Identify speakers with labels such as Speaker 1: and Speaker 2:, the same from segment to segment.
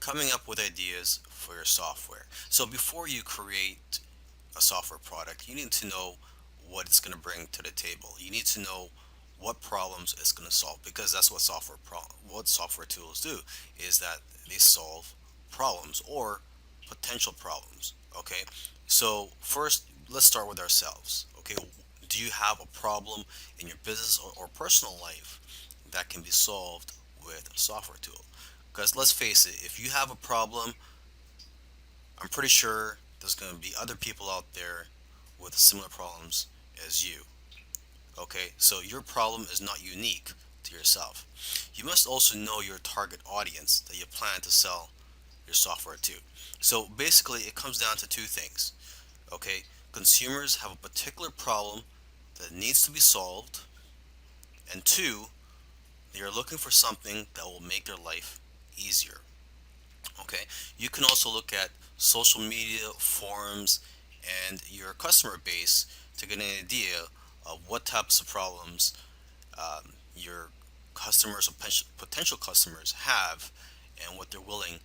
Speaker 1: coming up with ideas for your software. So before you create a software product, you need to know what it's going to bring to the table. You need to know what problems it's going to solve because that's what what software tools do is that they solve problems or potential problems. Okay, so first let's start with ourselves. Okay, do you have a problem in your business or personal life that can be solved with a software tool? Because let's face it, if you have a problem, I'm pretty sure there's going to be other people out there with similar problems as you. Okay, so your problem is not unique to yourself. You must also know your target audience that you plan to sell your software to. So basically, it comes down to two things. Okay, consumers have a particular problem that needs to be solved, and two, they are looking for something that will make their life easier. Okay, you can also look at social media, forums, and your customer base to get an idea of what types of problems your customers or potential customers have and what they're willing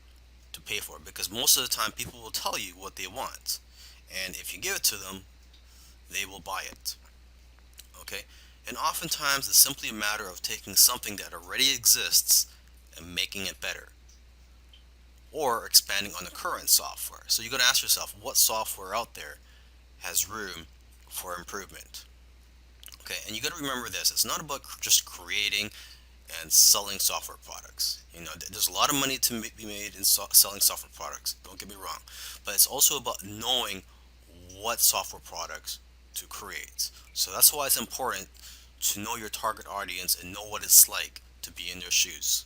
Speaker 1: to pay for. Because most of the time, people will tell you what they want, and if you give it to them, they will buy it. Okay, and oftentimes it's simply a matter of taking something that already exists and making it better, or expanding on the current software. So you got to ask yourself what software out there has room for improvement. Okay, and you got to remember this: it's not about just creating and selling software products. There's a lot of money to be made in selling software products. Don't get me wrong, but it's also about knowing what software products to create. So that's why it's important to know your target audience and know what it's like to be in their shoes.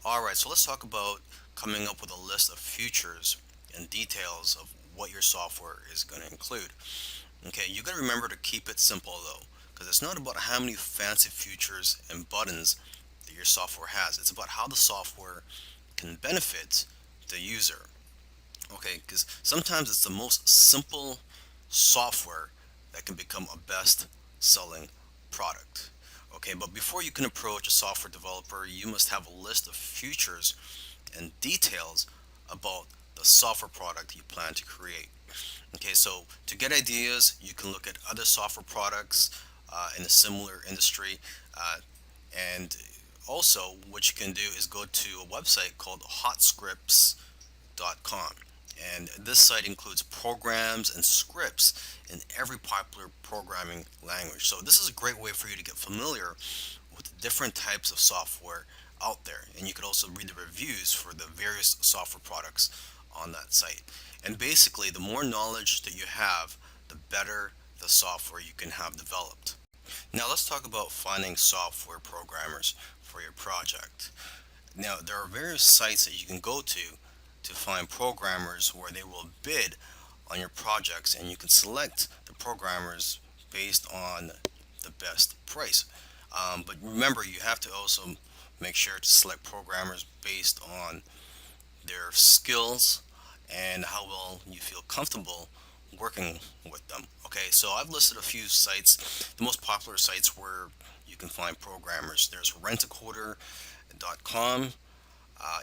Speaker 1: Alright, so let's talk about coming up with a list of features and details of what your software is going to include. Okay, you got to remember to keep it simple though, because it's not about how many fancy features and buttons that your software has. It's about how the software can benefit the user. Okay, because sometimes it's the most simple software that can become a best selling product. Okay, but before you can approach a software developer, you must have a list of features and details about the software product you plan to create. Okay, so to get ideas, you can look at other software products in a similar industry. And also, what you can do is go to a website called hotscripts.com. And this site includes programs and scripts in every popular programming language. So this is a great way for you to get familiar with the different types of software out there. And you can also read the reviews for the various software products on that site. And basically, the more knowledge that you have, the better the software you can have developed. Now let's talk about finding software programmers for your project. Now there are various sites that you can go to find programmers where they will bid on your projects, and you can select the programmers based on the best price. But remember, you have to also make sure to select programmers based on their skills and how well you feel comfortable working with them. Okay, so I've listed a few sites, the most popular sites where you can find programmers. There's rentacoder.com,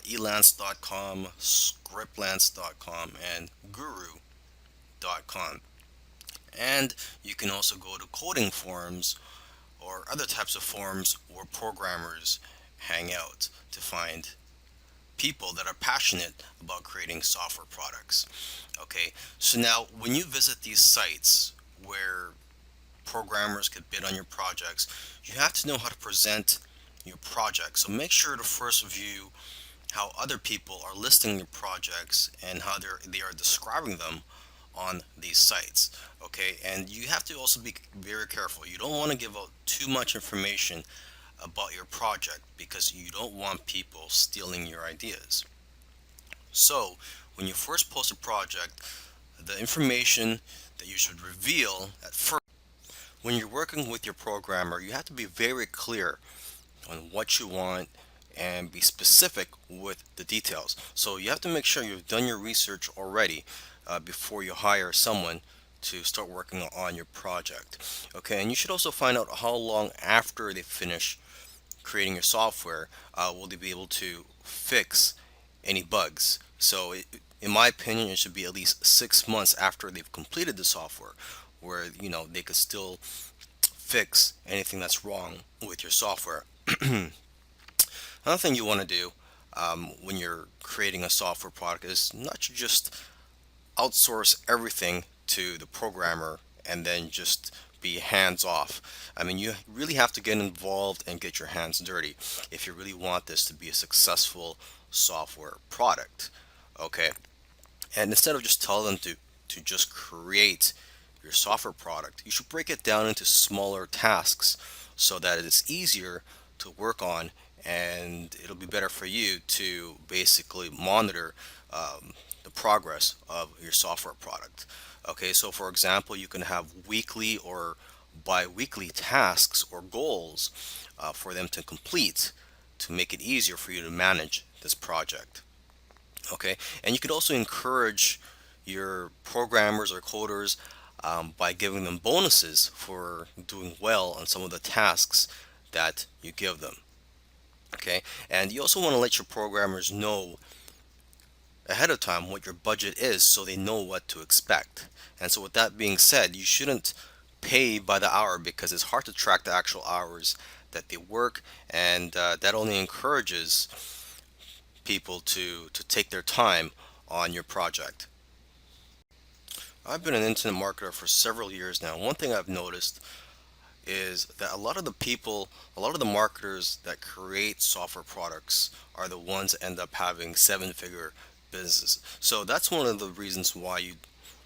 Speaker 1: elance.com, scriptlance.com, and guru.com. And you can also go to coding forums or other types of forums where programmers hang out to find people that are passionate about creating software products. Okay, so now when you visit these sites where programmers could bid on your projects, you have to know how to present your project. So make sure to first view how other people are listing your projects and how they are describing them on these sites. Okay, and you have to also be very careful. You don't want to give out too much information about your project because you don't want people stealing your ideas. So when you first post a project, the information that you should reveal at first, when you're working with your programmer, you have to be very clear on what you want and be specific with the details. So you have to make sure you've done your research already before you hire someone to start working on your project. Okay, and you should also find out how long after they finish creating your software, will they be able to fix any bugs? So, in my opinion, it should be at least 6 months after they've completed the software, where they could still fix anything that's wrong with your software. Another thing you want to do when you're creating a software product is not to just outsource everything to the programmer and then just be hands off. I mean, you really have to get involved and get your hands dirty if you really want this to be a successful software product. Okay, and instead of just telling them to just create your software product, you should break it down into smaller tasks so that it is easier to work on, and it'll be better for you to basically monitor the progress of your software product. Okay, so for example, you can have weekly or bi-weekly tasks or goals for them to complete to make it easier for you to manage this project. Okay, and you could also encourage your programmers or coders by giving them bonuses for doing well on some of the tasks that you give them. Okay, and you also want to let your programmers know ahead of time what your budget is so they know what to expect. And so, with that being said, you shouldn't pay by the hour because it's hard to track the actual hours that they work, and that only encourages people to take their time on your project. I've been an internet marketer for several years now. One thing I've noticed is that a lot of the marketers that create software products are the ones that end up having seven-figure businesses. So that's one of the reasons why you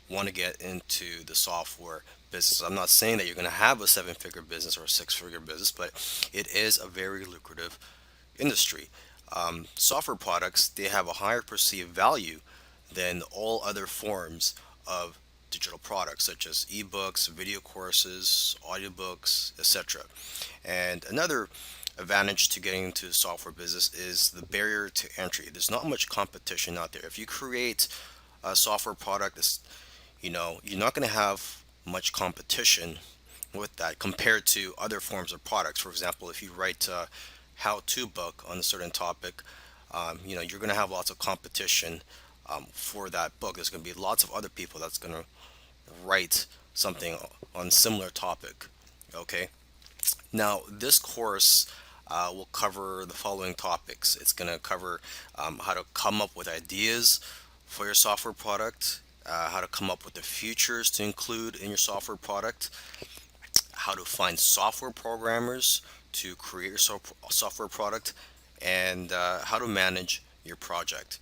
Speaker 1: want to get into the software business. I'm not saying that you're going to have a seven-figure business or a six-figure business, but it is a very lucrative industry. Software products, they have a higher perceived value than all other forms of digital products such as ebooks, video courses, audiobooks, etc. And another advantage to getting into the software business is the barrier to entry. There's not much competition out there. If you create a software product that's, you're not going to have much competition with that compared to other forms of products. For example, if you write a how-to book on a certain topic, you're going to have lots of competition for that book. There's going to be lots of other people that's going to write something on similar topic. Okay. Now, this course will cover the following topics. It's going to cover how to come up with ideas for your software product, how to come up with the features to include in your software product, how to find software programmers to create your software product, and how to manage your project.